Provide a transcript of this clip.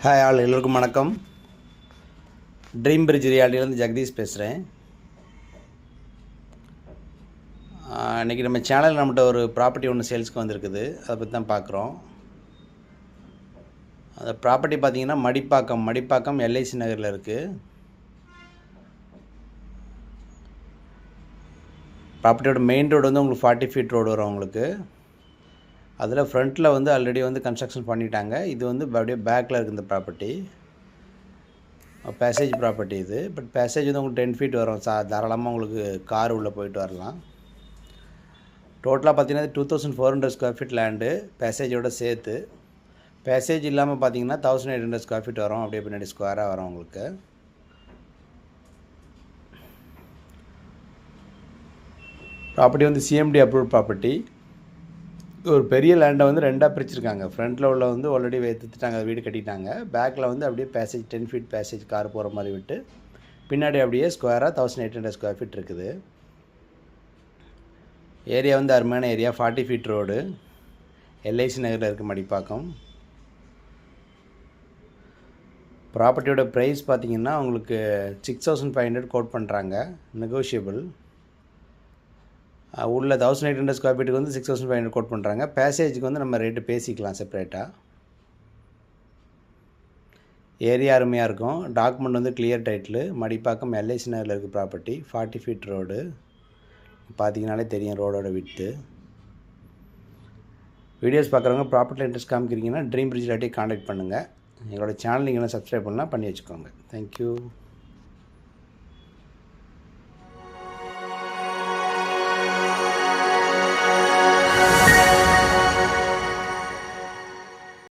Hi all எல்லோருக்கும் வணக்கம். Dream bridge ரியாலிட்டிலேருந்து Jagadish பேசுகிறேன். இன்றைக்கி நம்ம சேனல் நம்மகிட்ட ஒரு ப்ராப்பர்ட்டி ஒன்று சேல்ஸ்க்கு வந்திருக்குது. அதை பற்றி தான் பார்க்குறோம். அந்த ப்ராப்பர்ட்டி பார்த்திங்கன்னா மடிப்பாக்கம் எல்ஐசி நகரில் இருக்குது. ப்ராப்பர்ட்டியோட மெயின் ரோடு வந்து உங்களுக்கு 40 ஃபீட் ரோடு வரும் உங்களுக்கு. அதில் ஃப்ரண்ட்டில் வந்து ஆல்ரெடி வந்து கன்ஸ்ட்ரக்ஷன் பண்ணிட்டாங்க. இது வந்து அப்படியே பேக்கில் இருக்குது இந்த ப்ராப்பர்ட்டி. பேசேஜ் ப்ராப்பர்ட்டி இது. பட் பேசேஜ் வந்து உங்களுக்கு 10 ஃபீட் வரும். தாராளமாக உங்களுக்கு கார் உள்ளே போயிட்டு வரலாம். டோட்டலாக பார்த்தீங்கன்னா 2400 ஸ்கொயர் ஃபீட் லேண்டு பேசேஜோடு சேர்த்து. பேசேஜ் இல்லாமல் பார்த்தீங்கன்னா 1800 ஸ்கொயர் ஃபீட் வரும். அப்படியே பின்னாடி ஸ்கொயராக வரும் உங்களுக்கு. ப்ராப்பர்ட்டி வந்து சிஎம்டி அப்ரூவ்ட் ப்ராப்பர்ட்டி. ஒரு பெரிய லேண்டை வந்து ரெண்டாக பிரிச்சுருக்காங்க. ஃப்ரண்ட்டில் உள்ள வந்து ஆல்ரெடி வைத்துட்டாங்க, வீடு கட்டிட்டாங்க. பேக்கில் வந்து அப்படியே பேசேஜ் 10 ஃபீட் பேசேஜ் கார் போகிற மாதிரி விட்டு பின்னாடி அப்படியே ஸ்கொயராக 1800 ஸ்கொயர் ஃபீட் இருக்குது. ஏரியா வந்து அருமையான ஏரியா. 40 ஃபீட் ரோடு, எல்ஐசி நகரில் இருக்குது மடிப்பாக்கம். ப்ராப்பர்ட்டியோட ப்ரைஸ் பார்த்திங்கன்னா உங்களுக்கு 6500 கோட் பண்ணுறாங்க. நெகோஷியபிள். உள்ள 1800 ஸ்கொயர் ஃபீட்டுக்கு வந்து 6500 கோட் பண்ணுறாங்க. பேசேஜுக்கு வந்து நம்ம ரேட்டு பேசிக்கலாம் செப்பரேட்டாக. ஏரியா அருமையாக இருக்கும். டாக்குமெண்ட் வந்து கிளியர் டைட்டில். மடிப்பாக்கம் எல்ஐசி நகரில் இருக்குது ப்ராப்பர்ட்டி. 40 feet road. பார்த்தீங்கனாலே தெரியும் ரோடோட விட்டு. வீடியோஸ் பார்க்குறவங்க ப்ராப்பர்ட்டியில் இன்ட்ரெஸ்ட் காமிக்கிறீங்கன்னா ட்ரீம் பிரிட்ஜ் இல்லாட்டி கான்டாக்ட் பண்ணுங்கள். எங்களோட சேனல் நீங்கள் சப்ஸ்கிரைப் பண்ணலாம், பண்ணி வச்சுக்கோங்க. தேங்க்யூ.